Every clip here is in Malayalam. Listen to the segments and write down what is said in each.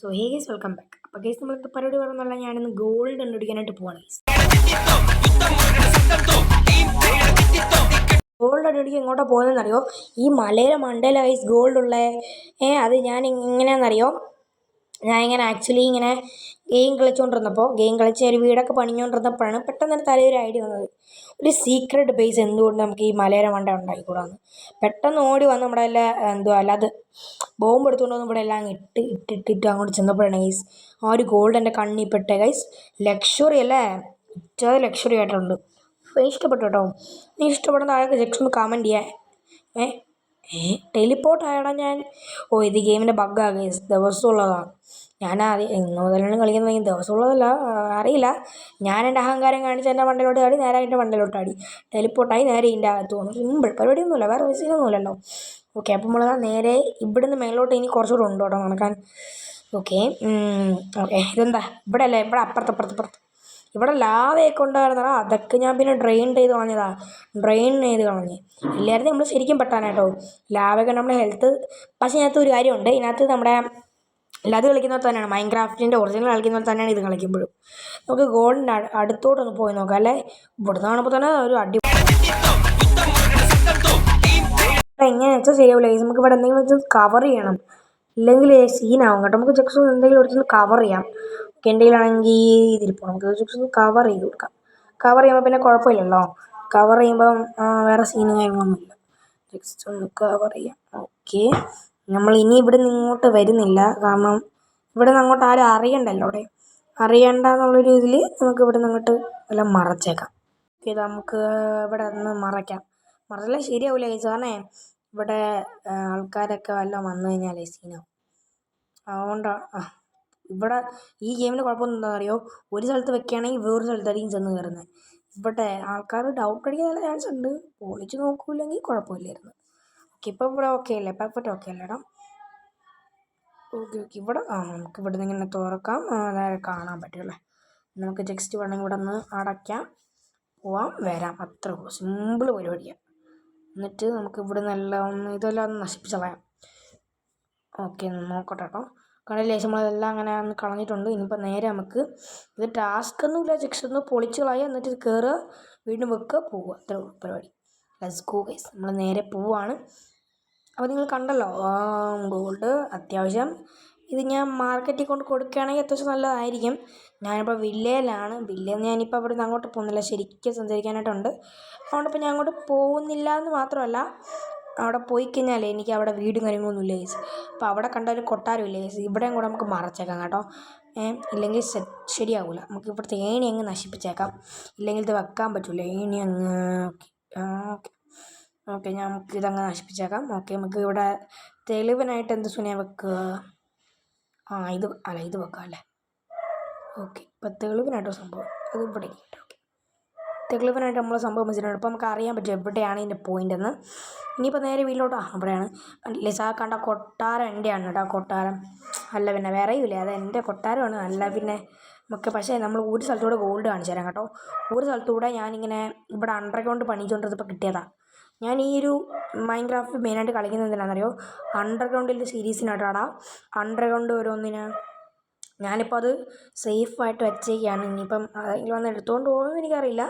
So hey guys welcome back. അപ്പോൾ ഗൈസ് നമ്മളിപ്പോൾ പരിപാടി പറഞ്ഞല്ല, ഞാനിന്ന് ഗോൾഡ് കണ്ടുപിടിക്കാനായിട്ട് പോവാണ് ഗൈസ്. ഗോൾഡ് കണ്ടുപിടിക്കാൻ എങ്ങോട്ടാണ് പോകുന്നതെന്നറിയോ? ഈ മലയുടെ മണ്ടയില ഗൈസ് ഗോൾഡ് ഉള്ളേ. അത് ഞാൻ എങ്ങനെയാണെന്നറിയോ, ഞാൻ ഇങ്ങനെ ആക്ച്വലി ഇങ്ങനെ ഗെയിം കളിച്ചുകൊണ്ടിരുന്നപ്പോൾ ഗെയിം കളിച്ച് ഒരു വീടൊക്കെ പണിഞ്ഞുകൊണ്ടിരുന്നപ്പോഴാണ് പെട്ടെന്ന് ഒരു തലയൊരു ഐഡിയ വന്നത്. ഒരു സീക്രട്ട് ബേസ് എന്തുകൊണ്ട് നമുക്ക് ഈ മലയുടെ മണ്ട ഉണ്ടാക്കിക്കൂടാന്ന്. പെട്ടെന്ന് ഓടി വന്ന് നമ്മുടെ എല്ലാം എന്തുവാ അല്ലാതെ ബോംബ് എടുത്തുകൊണ്ട് വന്ന് ഇവിടെ എല്ലാം അങ്ങ് ഇട്ടിട്ട് അങ്ങോട്ട് ചെന്നപ്പോഴാണ് ഗൈസ് ആ ഒരു ഗോൾഡ് എൻ്റെ കണ്ണിൽ പെട്ടേ ഗൈസ്. ലക്ഷറി അല്ലേ, ഇറ്റത് ലക്ഷറി ആയിട്ടുണ്ട്. ഇഷ്ടപ്പെട്ടു കേട്ടോ. നീ ഇഷ്ടപ്പെടുന്ന ആൾക്ക് ജസ്റ്റ് ഒന്ന് കമൻറ്റ് ചെയ്യാൻ. ടെലിപ്പോർട്ട് ആയടാ ഞാൻ. ഇത് ഗെയിമിൻ്റെ ബഗ്ഗാണ് ഗൈസ്, ദിവസമുള്ളതാണ്. ഞാൻ ആദ്യം ഇന്ന് മുതലാണ് കളിക്കുന്നത്, ദിവസമുള്ളതല്ല അറിയില്ല. ഞാൻ എൻ്റെ അഹങ്കാരം കാണിച്ച് എൻ്റെ മണ്ടയിലോട്ട് ആടി, നേരെ എൻ്റെ മണ്ടയിലോട്ട് ആടി, ടെലിപ്പോർട്ടായി നേരെ ഇതിൻ്റെ അകത്ത് പോകുന്നു. സിമ്പിൾ പരിപാടിയൊന്നുമില്ല, വേറെ മെസ്സേജൊന്നുമില്ലല്ലോ. ഓക്കെ, അപ്പം നമ്മൾ നേരെ ഇവിടുന്ന് മേലോട്ട് ഇനി കുറച്ചുകൂടെ ഉണ്ട് കേട്ടോ നടക്കാൻ. ഓക്കെ ഓക്കെ, ഇതെന്താ ഇവിടെ അല്ലേ, ഇവിടെ അപ്പുറത്ത് ഇവിടെ ലാവയൊക്കെ ഉണ്ടായിരുന്നടാ. അതൊക്കെ ഞാൻ പിന്നെ ഡ്രെയിൻ ചെയ്ത് കളഞ്ഞ് എല്ലാവരും നമ്മൾ ശരിക്കും പെട്ടാനായിട്ടോ. ലാവയൊക്കെ നമ്മുടെ ഹെൽത്ത്. പക്ഷേ ഇതിനകത്ത് ഒരു കാര്യമുണ്ട്, ഇതിനകത്ത് നമ്മുടെ അത് കളിക്കുന്നത് തന്നെയാണ്, മൈൻക്രാഫ്റ്റിൻ്റെ ഒറിജിനൽ കളിക്കുന്നത് തന്നെയാണ് ഇത് കളിക്കുമ്പോഴും. നമുക്ക് ഗോൾഡിൻ്റെ അടുത്തോട്ടൊന്ന് പോയി നോക്കാം അല്ലേ. ഇവിടുന്ന് കാണുമ്പോൾ തന്നെ ഒരു എങ്ങനെയാണെന്ന് വെച്ചാൽ ശരിയാവില്ല. നമുക്ക് ഇവിടെ എന്തെങ്കിലും വെച്ച് കവർ ചെയ്യണം, ഇല്ലെങ്കിൽ സീനാവും കേട്ടോ. നമുക്ക് ജസ്റ്റ് എന്തെങ്കിലും എടുത്ത് കവർ ചെയ്യാം. എൻ്റെ കയ്യിലാണെങ്കിൽ ഇതിരിപ്പോൾ നമുക്ക് ജസ്റ്റ് ഒന്ന് കവർ ചെയ്ത് കൊടുക്കാം. കവർ ചെയ്യുമ്പോൾ പിന്നെ കുഴപ്പമില്ലല്ലോ. കവർ ചെയ്യുമ്പം വേറെ സീനും കാര്യങ്ങളൊന്നുമില്ല. ജസ്റ്റ് ഒന്ന് കവർ ചെയ്യാം. ഓക്കെ, നമ്മൾ ഇനി ഇവിടെ നിന്ന് ഇങ്ങോട്ട് വരുന്നില്ല, കാരണം ഇവിടെ നിന്ന് അങ്ങോട്ട് ആരും അറിയണ്ടല്ലോ. അവിടെ അറിയണ്ട എന്നുള്ളൊരു ഇതിൽ നമുക്ക് ഇവിടെ നിന്ന് അങ്ങോട്ട് എല്ലാം മറച്ചേക്കാം. ഓക്കെ, നമുക്ക് ഇവിടെ നിന്ന് മറയ്ക്കാം. മറച്ചാലേ ശരിയാവില്ല ചേച്ചി, കാരണം ഇവിടെ ആൾക്കാരൊക്കെ വല്ലതും വന്നു കഴിഞ്ഞാലേ സീനാവും. അതുകൊണ്ടാണ് ഇവിടെ ഈ ഗെയിമിൻ്റെ കുഴപ്പമൊന്നും എന്താണെന്ന് അറിയോ, ഒരു സ്ഥലത്ത് വെക്കുകയാണെങ്കിൽ വേറൊരു സ്ഥലത്തായിരിക്കും ചെന്ന് കയറുന്നത്. ഇവിടെ ആൾക്കാർ ഡൗട്ട് അടിക്കാൻ നല്ല ചാൻസ് ഉണ്ട്, പൊളിച്ച് നോക്കൂല്ലെങ്കിൽ കുഴപ്പമില്ലായിരുന്നു. ഓക്കെ, ഇപ്പോൾ ഇവിടെ ഓക്കെ അല്ലേ, പെർഫെക്റ്റ് ഓക്കെ അല്ലേടാ. ഓക്കെ ഇവിടെ നമുക്ക് ഇവിടെ നിന്ന് ഇങ്ങനെ തുറക്കാം, നേരെ കാണാൻ പറ്റുമല്ലേ. നമുക്ക് ജസ്റ്റ് വേണമെങ്കിൽ ഇവിടെ നിന്ന് അടയ്ക്കാം, പോവാം വരാം, അത്രേ ഉള്ളൂ. സിമ്പിൾ പരിപാടിയാണ്. എന്നിട്ട് നമുക്ക് ഇവിടെ നിന്നെല്ലാം ഇതെല്ലാം ഒന്ന് നശിപ്പിച്ച് കളയാം. ഓക്കെ, നോക്കട്ടെ കേട്ടോ. കണ്ടില്ലേ, നമ്മളതെല്ലാം അങ്ങനെ ഒന്ന് കളഞ്ഞിട്ടുണ്ട്. ഇനിയിപ്പോൾ നേരെ നമുക്ക് ഇത് ടാസ്ക് ഒന്നുമില്ല, ജസ്റ്റ് ഒന്ന് പൊളിച്ച് കളയുക, എന്നിട്ട് ഇത് കയറുക, വീണ്ടും വെക്കുക, പോവുക, അത്രേ ഉള്ളൂ പരിപാടി. ലെറ്റ്സ് ഗോ ഗൈസ്, നമ്മൾ നേരെ പോവാണ്. അപ്പോൾ നിങ്ങൾ കണ്ടല്ലോ ഗോൾഡ് അത്യാവശ്യം ഇത് ഞാൻ മാർക്കറ്റിൽ കൊണ്ട് കൊടുക്കുകയാണെങ്കിൽ അത്യാവശ്യം നല്ലതായിരിക്കും. ഞാനിപ്പോൾ വില്ലയിലാണ്. വില്ലയിൽ ഞാനിപ്പോൾ അവിടെ നിന്ന് അങ്ങോട്ട് പോകുന്നില്ല, ശരിക്കും സഞ്ചരിക്കാനായിട്ടുണ്ട്. അതുകൊണ്ടിപ്പോൾ ഞാൻ അങ്ങോട്ട് പോകുന്നില്ല എന്ന് മാത്രമല്ല, അവിടെ പോയി കഴിഞ്ഞാലേ എനിക്ക് അവിടെ വീടും കാര്യങ്ങളൊന്നും ഇല്ല. അപ്പോൾ അവിടെ കണ്ട ഒരു കൊട്ടാരം ഇല്ലേ, ഇവിടെയും കൂടെ നമുക്ക് മറച്ചേക്കാം കേട്ടോ. ഇല്ലെങ്കിൽ ശരിയാവില്ല. നമുക്ക് ഇവിടുത്തെ ഏണി അങ്ങ് നശിപ്പിച്ചേക്കാം, ഇല്ലെങ്കിൽ ഇത് വെക്കാൻ പറ്റില്ല ഏണി അങ്ങ്. ഓക്കെ ഓക്കെ നമുക്ക് ഇതങ്ങ് നശിപ്പിച്ചേക്കാം. ഓക്കെ, നമുക്ക് ഇവിടെ തെളിവിനായിട്ട് എന്ത് സുനിയ വെക്കുക? ഇത് വെക്കാം അല്ലേ. ഓക്കെ, ഇപ്പോൾ തെളിവിനായിട്ടോ സംഭവം അത് ഇവിടെ ഇരിക്കട്ടെ. ഓക്കെ, തെളിവിനായിട്ട് നമ്മൾ സംഭവം വെച്ചിട്ടുണ്ട്. ഇപ്പോൾ നമുക്ക് അറിയാൻ പറ്റും എവിടെയാണ് ഇതിൻ്റെ പോയിൻ്റ് എന്ന്. ഇനിയിപ്പോൾ നേരെ വീട്ടിലോട്ടോ, അവിടെയാണ് ലിസാ കണ്ട കൊട്ടാരം എൻ്റെയാണ് കേട്ടോ. കൊട്ടാരം അല്ല പിന്നെ വേറെയും അത് എൻ്റെ കൊട്ടാരമാണ്, അല്ല പിന്നെ നമുക്ക്. പക്ഷേ നമ്മൾ ഒരു സ്ഥലത്തൂടെ ഗോൾഡ് കാണിച്ചു തരാം കേട്ടോ. ഒരു സ്ഥലത്തൂടെ ഞാനിങ്ങനെ ഇവിടെ അണ്ടർഗ്രൗണ്ട് പണിച്ചുകൊണ്ടിരുന്നപ്പോൾ കിട്ടിയതാണ്. ഞാൻ ഈ ഒരു മൈൻക്രാഫ്റ്റ് മെയിനായിട്ട് കളിക്കുന്നത് എന്തിനാണെന്നറിയോ, അണ്ടർഗ്രൗണ്ടിൻ്റെ സീരീസിനായിട്ടാടാ. അണ്ടർഗ്രൗണ്ട് ഓരോന്നിന് ഞാനിപ്പോൾ അത് സേഫായിട്ട് വെച്ചേക്കാണ്. ഇനിയിപ്പം അതിൽ വന്ന് എടുത്തുകൊണ്ട് പോകുമെന്ന് എനിക്കറിയില്ല.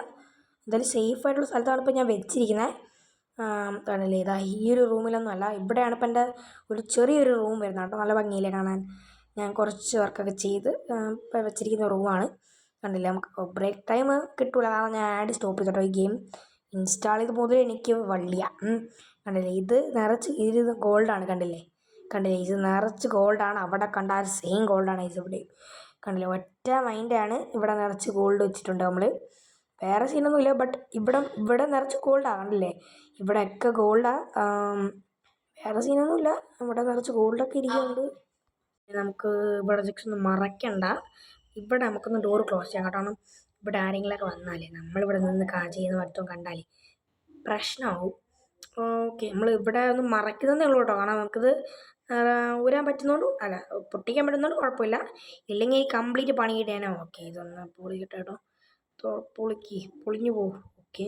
എന്തായാലും സേഫായിട്ടുള്ള സ്ഥലത്താണ് ഇപ്പോൾ ഞാൻ വെച്ചിരിക്കുന്നത്. കാണില്ലേ, ഇതാ ഈ ഒരു റൂമിലൊന്നും അല്ല, ഇവിടെയാണ് ഇപ്പം എൻ്റെ ഒരു ചെറിയൊരു റൂം വരുന്നത് കേട്ടോ. നല്ല ഭംഗിയില്ലേ കാണാൻ. ഞാൻ കുറച്ച് വർക്കൊക്കെ ചെയ്ത് ഇപ്പോൾ വെച്ചിരിക്കുന്ന റൂമാണ്. കണ്ടില്ലേ, നമുക്ക് ബ്രേക്ക് ടൈം കിട്ടില്ല, കാരണം ഞാൻ ആഡ് സ്റ്റോപ്പ് ചെയ്തിട്ടോ. ഈ ഗെയിം ഇൻസ്റ്റാൾ ചെയ്ത് മുതൽ എനിക്ക് വള്ളിയാണ്. കണ്ടില്ലേ, ഇത് നിറച്ച് ഇത് ഗോൾഡാണ്. കണ്ടില്ലേ ഇത് നിറച്ച് ഗോൾഡാണ്. അവിടെ കണ്ട ആ സെയിം ഗോൾഡാണ് ഇത് ഇവിടെ. കണ്ടില്ലേ, ഒറ്റ മൈൻഡാണ് ഇവിടെ നിറച്ച് ഗോൾഡ് വെച്ചിട്ടുണ്ട് നമ്മൾ. വേറെ സീനൊന്നുമില്ല, ബട്ട് ഇവിടെ നിറച്ച് ഗോൾഡാണ്. കണ്ടില്ലേ, ഇവിടെയൊക്കെ ഗോൾഡാണ്. വേറെ സീനൊന്നുമില്ല, ഇവിടെ നിറച്ച് ഗോൾഡൊക്കെ ഇരിക്കുന്നുണ്ട്. നമുക്ക് ഇവിടെ ജസ്റ്റ് ഒന്ന് മറയ്ക്കണ്ട. ഇവിടെ നമുക്കൊന്ന് ഡോറ് ക്ലോസ് ചെയ്യാം കേട്ടോ. ഇവിടെ ആരെങ്കിലുമൊക്കെ വന്നാലേ, നമ്മളിവിടെ നിന്ന് ചെയ്യുന്ന മറ്റും കണ്ടാലേ പ്രശ്നമാവും. ഓക്കെ, നമ്മൾ ഇവിടെ ഒന്ന് മറയ്ക്കുന്നതേ ഉള്ളൂ കേട്ടോ, കാരണം നമുക്കിത് ഊരാൻ പറ്റുന്നതുകൊണ്ട് അല്ല പൊട്ടിക്കാൻ പറ്റുന്നതുകൊണ്ട് കുഴപ്പമില്ല. ഇല്ലെങ്കിൽ ഈ കംപ്ലീറ്റ് പണി കിട്ടിയാനോ. ഓക്കെ, ഇതൊന്ന് പൊളിക്കട്ടെ കേട്ടോ. പൊളിഞ്ഞു പോകും. ഓക്കെ,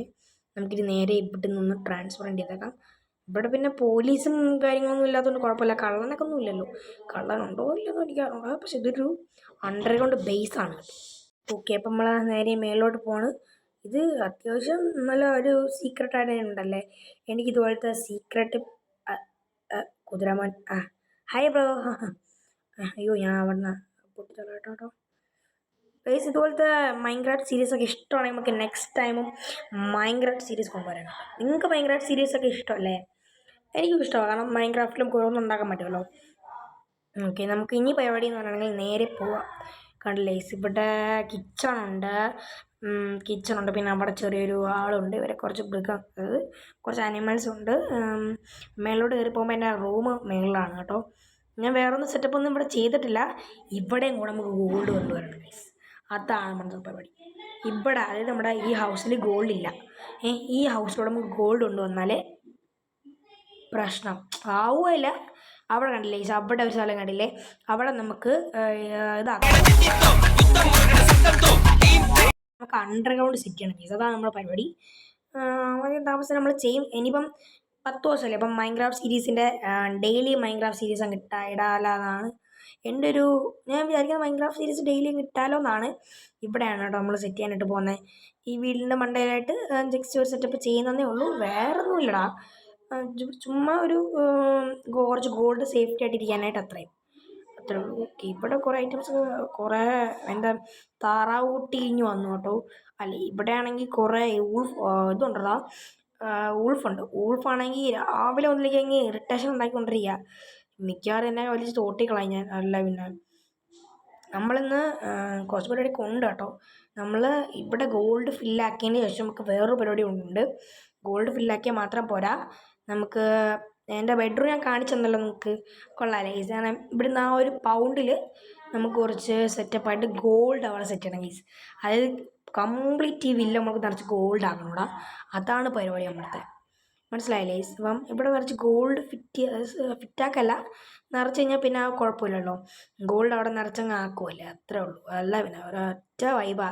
നമുക്കിത് നേരെ ഇവിടെ നിന്ന് ട്രാൻസ്പെറൻറ്റ് ചെയ്തേക്കാം. ഇവിടെ പിന്നെ പോലീസും കാര്യങ്ങളൊന്നും ഇല്ലാത്തതുകൊണ്ട് കുഴപ്പമില്ല. കള്ളനൊക്കെ ഒന്നും ഇല്ലല്ലോ. കള്ളനുണ്ടോ ഇല്ലെന്ന് എനിക്കറിയില്ല. പക്ഷെ ഇതൊരു അണ്ടർഗ്രൗണ്ട് ബേസാണ്. ഓക്കെ, അപ്പം നമ്മൾ നേരെ മേലോട്ട് പോണ്. ഇത് അത്യാവശ്യം നല്ല ഒരു സീക്രട്ട് ആയിട്ട് ഉണ്ടല്ലേ. എനിക്കിതുപോലത്തെ സീക്രട്ട് കുതിരമോൻ ഹായ് ബ്രോ. അയ്യോ ഞാൻ അവിടുന്ന് പൊട്ടിച്ചോളാം കേട്ടോ. ഗൈസ്, ഇതുപോലത്തെ മൈൻക്രാഫ്റ്റ് സീരീസൊക്കെ ഇഷ്ടമാണെങ്കിൽ നമുക്ക് നെക്സ്റ്റ് ടൈമും മൈൻക്രാഫ്റ്റ് സീരീസ് കൊണ്ടുവരാം. നിങ്ങൾക്ക് മൈൻക്രാഫ്റ്റ് സീരീസൊക്കെ ഇഷ്ടമല്ലേ? എനിക്കും ഇഷ്ടമാണ്. കാരണം മൈൻക്രാഫ്റ്റിലും കുറവൊന്നും ഉണ്ടാക്കാൻ പറ്റുമല്ലോ. ഓക്കെ, നമുക്ക് ഇനി പരിപാടി എന്ന് പറയുകയാണെങ്കിൽ നേരെ പോവാം. കണ്ടില്ലേ, ഇവിടെ കിച്ചണുണ്ട്. പിന്നെ അവിടെ ചെറിയൊരു ആളുണ്ട്. ഇവരെ കുറച്ച് അതായത് കുറച്ച് ആനിമൽസ് ഉണ്ട്. മേലോട്ട് കയറി പോകുമ്പോൾ എൻ്റെ റൂം മേളിലാണ് കേട്ടോ. ഞാൻ വേറൊന്നും സെറ്റപ്പ് ഒന്നും ഇവിടെ ചെയ്തിട്ടില്ല. ഇവിടെയും കൂടെ നമുക്ക് ഗോൾഡ് കൊണ്ടുവരണം ഗൈസ്. അതാണ് നമ്മുടെ പരിപാടി. ഇവിടെ അതായത് നമ്മുടെ ഈ ഹൗസിൽ ഗോൾഡ് ഇല്ല. ഈ ഹൗസിലൂടെ നമുക്ക് ഗോൾഡ് കൊണ്ടുവന്നാലേ പ്രശ്നം ആവുകയില്ല. അവിടെ കണ്ടില്ലേ, അവിടെ ഒരു സ്ഥലം കണ്ടില്ലേ, അവിടെ നമുക്ക് ഇതാക്കാം. നമുക്ക് അണ്ടർഗ്രൗണ്ട് സെറ്റ് ചെയ്യണം ഗൈസ്. അതാണ് നമ്മുടെ പരിപാടി. അധികം താമസം നമ്മൾ ചെയ്യും. ഇനിയിപ്പം 10 ദിവസമല്ലേ. അപ്പം മൈൻക്രാഫ്റ്റ് സീരീസിൻ്റെ ഡെയിലി മൈൻക്രാഫ്റ്റ് സീരീസ് അങ്ങ് ഇടാലെന്നാണ് എൻ്റെ ഒരു ഞാൻ വിചാരിക്കുന്നത്. മൈൻക്രാഫ്റ്റ് സീരീസ് ഡെയിലി അങ്ങ് ഇട്ടാലോ എന്നാണ്. ഇവിടെയാണ് കേട്ടോ നമ്മൾ സെറ്റ് ചെയ്യാനായിട്ട് പോകുന്നത്. ഈ വീടിൻ്റെ മണ്ടയിലായിട്ട് ജസ്റ്റ് ഒരു സെറ്റപ്പ് ചെയ്യുന്നതേ ഉള്ളൂ. വേറൊന്നും ഇല്ലടാ. ചുമ്മാ ഒരു കുറച്ച് ഗോൾഡ് സേഫ്റ്റി ആയിട്ട് ഇരിക്കാനായിട്ട് അത്രേ ഉള്ളൂ. ഓക്കെ, ഇവിടെ കുറേ ഐറ്റംസ്, കുറേ എന്താ താറാവ് കുട്ടി ഇഞ്ഞു വന്നു കേട്ടോ. അല്ല, ഇവിടെ ആണെങ്കിൽ കുറേ ഇതുണ്ടല്ലോ, ഊൾഫുണ്ട്. ഊൾഫാണെങ്കിൽ രാവിലെ ഒന്നിലേക്ക് അങ്ങ് ഇറിറ്റേഷൻ ഉണ്ടാക്കിക്കൊണ്ടിരിക്കുക. മിക്കവാറും എന്നെ വലിച്ച് തോട്ടിക്കളഞ്ഞ. അല്ല പിന്നെ നമ്മളിന്ന് കുറച്ച് പരിപാടി കൊണ്ട് കേട്ടോ. നമ്മൾ ഇവിടെ ഗോൾഡ് ഫില്ലാക്കിയതിന് ശേഷം നമുക്ക് വേറൊരു പരിപാടി ഉണ്ട്. ഗോൾഡ് ഫില്ലാക്കിയാൽ മാത്രം പോരാ, നമുക്ക് എൻ്റെ ബെഡ്റൂം ഞാൻ കാണിച്ചു തന്നല്ലോ നിങ്ങൾക്ക്. കൊള്ളാമല്ലേ. കാരണം ഇവിടുന്ന് ആ ഒരു പൗണ്ടിൽ നമുക്ക് കുറച്ച് സെറ്റപ്പായിട്ട് ഗോൾഡ് അവിടെ സെറ്റ് ചെയ്യണം ഗൈസ്. അതായത് കംപ്ലീറ്റ് ഈ വില്ല നമുക്ക് നിറച്ച് ഗോൾഡ് ആക്കണോടാ. അതാണ് പരിപാടി നമ്മളത്തെ. മനസ്സിലായില്ലേ? ഇപ്പം ഇവിടെ നിറച്ച് ഗോൾഡ് ഫിറ്റാക്കല്ല, നിറച്ച് കഴിഞ്ഞാൽ പിന്നെ ആ കുഴപ്പമില്ലല്ലോ. ഗോൾഡ് അവിടെ നിറച്ചങ്ങ് ആക്കുമല്ലേ, അത്രേ ഉള്ളൂ. അല്ല പിന്നെ ഒരൊറ്റ വൈബാ.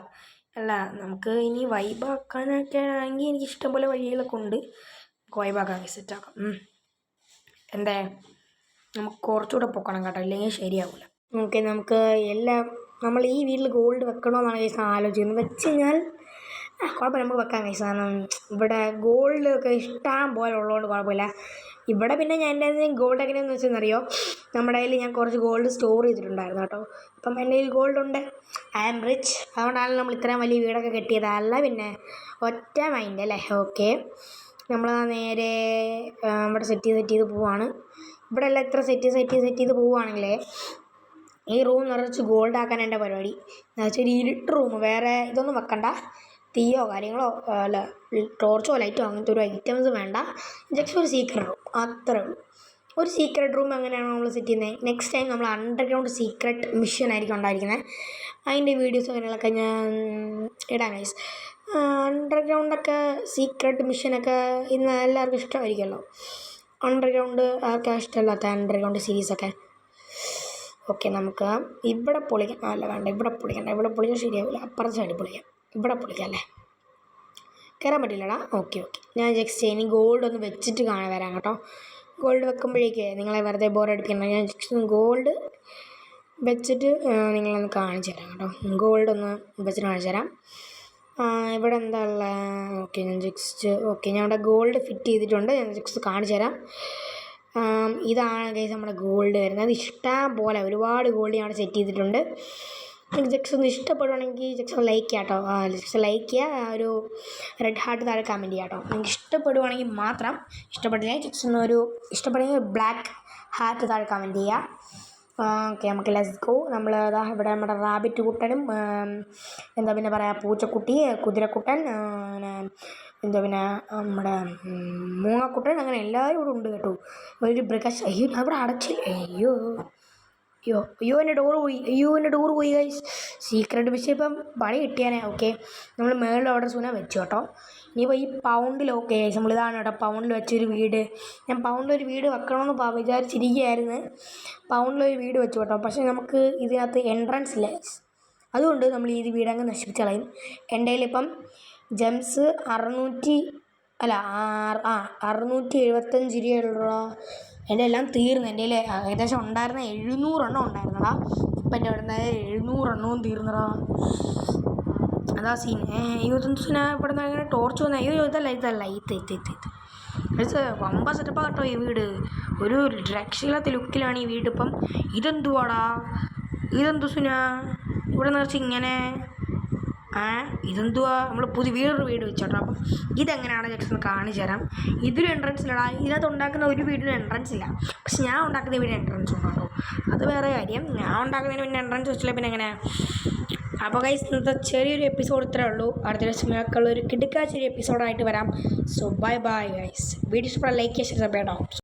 അല്ല, നമുക്ക് ഇനി വൈബാക്കാനൊക്കെ ആണെങ്കിൽ എനിക്ക് ഇഷ്ടംപോലെ വഴികളൊക്കെ ഉണ്ട്. വൈബാക്കാൻ സെറ്റാക്കാം. എന്തേ, നമുക്ക് കുറച്ചുകൂടെ പൊക്കണം കേട്ടോ, ഇല്ലെങ്കിൽ ശരിയാവില്ല. ഓക്കെ, നമുക്ക് നമ്മൾ ഈ വീട്ടിൽ ഗോൾഡ് വെക്കണമെന്നാണ് കേസ് ആലോചിക്കുന്നത്. വെച്ച് കഴിഞ്ഞാൽ കുഴപ്പമില്ല, നമുക്ക് വെക്കാൻ കേസ്. കാരണം ഇവിടെ ഗോൾഡൊക്കെ ഇഷ്ടം പോലെ ഉള്ളതുകൊണ്ട് കുഴപ്പമില്ല. ഇവിടെ പിന്നെ ഞാൻ എൻ്റെ ഗോൾഡ് എങ്ങനെയാണെന്ന് വെച്ചെന്നറിയോ, നമ്മുടെ കയ്യിൽ ഞാൻ കുറച്ച് ഗോൾഡ് സ്റ്റോർ ചെയ്തിട്ടുണ്ടായിരുന്നു കേട്ടോ. അപ്പം എൻ്റെ കയ്യിൽ ഗോൾഡ് ഉണ്ട്. I am rich. അതുകൊണ്ടാണ് നമ്മൾ ഇത്രയും വലിയ വീടൊക്കെ കെട്ടിയത്. അല്ല പിന്നെ ഒറ്റ മൈൻഡ് അല്ലേ. ഓക്കെ, നമ്മൾ നേരെ ഇവിടെ സെറ്റ് ചെയ്ത് പോവാണ്. ഇവിടെ എല്ലാം ഇത്ര സെറ്റ് ചെയ്ത് പോവുകയാണെങ്കിലേ ഈ റൂം നിറച്ച് ഗോൾഡ് ആക്കാൻ എൻ്റെ പരിപാടി. എന്നുവെച്ചാൽ ഒരു ഇരുട്ട് റൂം, വേറെ ഇതൊന്നും വെക്കണ്ട. തീയോ കാര്യങ്ങളോ അല്ല ടോർച്ചോ ലൈറ്റോ അങ്ങനത്തെ ഒരു ഐറ്റംസ് വേണ്ട. ജസ്റ്റ് ഒരു സീക്രട്ട് റൂം, അത്രേ ഉള്ളൂ. ഒരു സീക്രട്ട് റൂം എങ്ങനെയാണ് നമ്മൾ സെറ്റ് ചെയ്യുന്നത്? നെക്സ്റ്റ് ടൈം നമ്മൾ അണ്ടർഗ്രൗണ്ട് സീക്രട്ട് മിഷൻ ആയിരിക്കും ഉണ്ടായിരിക്കുന്നത്. അതിൻ്റെ വീഡിയോസ് അങ്ങനെയുള്ളതൊക്കെ ഞാൻ ഇടാം ഗൈസ്. അണ്ടർഗ്രൗണ്ടൊക്കെ സീക്രട്ട് മിഷനൊക്കെ ഇന്ന് എല്ലാവർക്കും ഇഷ്ടമായിരിക്കുമല്ലോ. അണ്ടർഗ്രൗണ്ട് ആർക്കാ ഇഷ്ടമല്ലാത്ത അണ്ടർഗ്രൗണ്ട് സീരീസൊക്കെ. ഓക്കെ, നമുക്ക് ഇവിടെ പൊളിക്കാം. അല്ല വേണ്ട, ഇവിടെ പൊളിക്കാൻ ശരിയാവില്ല. അപ്പുറത്തെ സൈഡിൽ പൊളിക്കാം. ഇവിടെ പൊളിക്കാം അല്ലേ, കയറാൻ പറ്റില്ലടാ. ഓക്കെ, ഞാൻ ജസ്റ്റ് ഇനി ഗോൾഡ് ഒന്ന് വെച്ചിട്ട് വരാം കേട്ടോ. ഗോൾഡ് വെക്കുമ്പോഴേക്ക് നിങ്ങളെ വെറുതെ ബോറടിപ്പിക്കണം. ഞാൻ ജസ്റ്റ് ഗോൾഡ് വെച്ചിട്ട് നിങ്ങളൊന്ന് കാണിച്ചു തരാം കേട്ടോ. ഗോൾഡ് ഒന്ന് വെച്ചിട്ട് കാണിച്ചു തരാം. ഇവിടെ എന്താ ഉള്ളത്? ഓക്കെ, ഞാൻ ഇവിടെ ഗോൾഡ് ഫിറ്റ് ചെയ്തിട്ടുണ്ട്. ഞാൻ ജസ്റ്റ് കാണിച്ചു തരാം. ഇതാണ് ഗൈസ് നമ്മുടെ ഗോൾഡ് വരുന്നത്. ഇഷ്ടം പോലെ ഒരുപാട് ഗോൾഡ് ഞാൻ സെറ്റ് ചെയ്തിട്ടുണ്ട്. നിങ്ങൾക്ക് ജസ്റ്റ് ഒന്ന് ഇഷ്ടപ്പെടുവാണെങ്കിൽ ജസ്റ്റ് ലൈക്ക് ചെയ്യാം കേട്ടോ. ജസ്റ്റ് ലൈക്ക് ചെയ്യുക, ഒരു റെഡ് ഹാർട്ട് താഴെ കമൻറ്റ് ചെയ്യാം കേട്ടോ. നിങ്ങൾക്ക് ഇഷ്ടപ്പെടുവാണെങ്കിൽ മാത്രം. ഇഷ്ടപ്പെട്ടില്ലേ ജസ്റ്റ് ഒന്നൊരു ഇഷ്ടപ്പെടുമെങ്കിൽ ബ്ലാക്ക് ഹാർട്ട് താഴെ കമൻറ്റ് ചെയ്യുക. ഓക്കെ, നമുക്ക് ലെറ്റ്സ് ഗോ. നമ്മൾ ഇവിടെ നമ്മുടെ റാബിറ്റ് കുട്ടനും എന്താ പിന്നെ പറയുക, പൂച്ചക്കുട്ടി, കുതിരക്കുട്ടൻ, പിന്നെ നമ്മുടെ മൂങ്ങക്കുട്ടൻ, അങ്ങനെ എല്ലാവരും ഇവിടെ ഉണ്ട് കേട്ടോ. ഒരു ബ്രേക്കാശ്. അയ്യോ, ഞാൻ ഇവിടെ അടച്ചില്ല. അയ്യോ എൻ്റെ ഡോറ് പോയി ഗൈസ്. സീക്രട്ട് മിഷൻ ഇപ്പം പണി കിട്ടിയാനേ. ഓക്കെ, നമ്മൾ മേളിൽ ഓർഡർ സൂന വെച്ചു കേട്ടോ. ഇനിയിപ്പോൾ ഈ പൗണ്ടിൽ ഓക്കെ ഗൈസ്, നമ്മളിതാണ് കേട്ടോ പൗണ്ടിൽ വെച്ചൊരു വീട്. ഞാൻ പൗണ്ടിലൊരു വീട് വെക്കണമെന്ന് വിചാരിച്ചിരിക്കുകയായിരുന്നു. പൗണ്ടിലൊരു വീട് വെച്ചു കേട്ടോ. പക്ഷേ നമുക്ക് ഇതിനകത്ത് എൻട്രൻസ് ഇല്ല. അതുകൊണ്ട് നമ്മൾ ഈ വീടങ്ങ് നശിപ്പിച്ച് കളയും. എൻ്റെ കയ്യിലിപ്പം ജെംസ് അല്ല 675 രൂപയുള്ള എൻ്റെ എല്ലാം തീർന്നു. എൻ്റെ ഏകദേശം ഉണ്ടായിരുന്ന 700 എണ്ണം ഉണ്ടായിരുന്നടാ. ഇപ്പം എൻ്റെ അവിടെ നിന്ന് 700 എണ്ണവും തീർന്നടാ. അതാ സീൻ. ഇതൊന്നും ഇവിടെ നിന്ന് അങ്ങനെ ടോർച്ച് വന്ന ഇതല്ല വമ്പ സെറ്റപ്പാ കേട്ടോ ഈ വീട്. ഒരു രക്ഷയില്ലാത്ത ലുക്കിലാണ് ഈ വീട്. ഇപ്പം ഇതെന്തുവാടാ, ഇതെന്തു സുന ഇവിടെ നിറച്ച് ഇങ്ങനെ ഇതെന്തുവാ? നമ്മൾ വേറൊരു വീട് വെച്ചോട്ടോ. അപ്പം ഇതെങ്ങനെയാണ് ജസ്റ്റ് ഒന്ന് കാണിച്ചു തരാം. ഇതൊരു എൻട്രൻസ് ഇല്ലടാ. ഇതിനകത്ത് ഉണ്ടാക്കുന്ന ഒരു വീടിന് എൻട്രൻസ് ഇല്ല. പക്ഷെ ഞാൻ ഉണ്ടാക്കുന്ന വീടിന് എൻട്രൻസ് ഉണ്ട് കേട്ടോ. അത് വേറെ കാര്യം. ഞാൻ ഉണ്ടാക്കുന്നതിന് പിന്നെ എൻട്രൻസ് വെച്ചില്ല പിന്നെ എങ്ങനെ. അപ്പോൾ ഗൈസ് ഇന്നത്തെ ചെറിയൊരു എപ്പിസോഡ് ഇത്രേ ഉള്ളൂ. അടുത്ത ദിവസം ഒരു കിടുക്കാച്ചൊരു എപ്പിസോഡായിട്ട് വരാം. So bye bye guys. Video ഇഷ്ടപ്പെടാൻ ലൈക്ക് ചെയ്യാൻ സബ്സ്ക്രൈബ് ചെയ്യണം.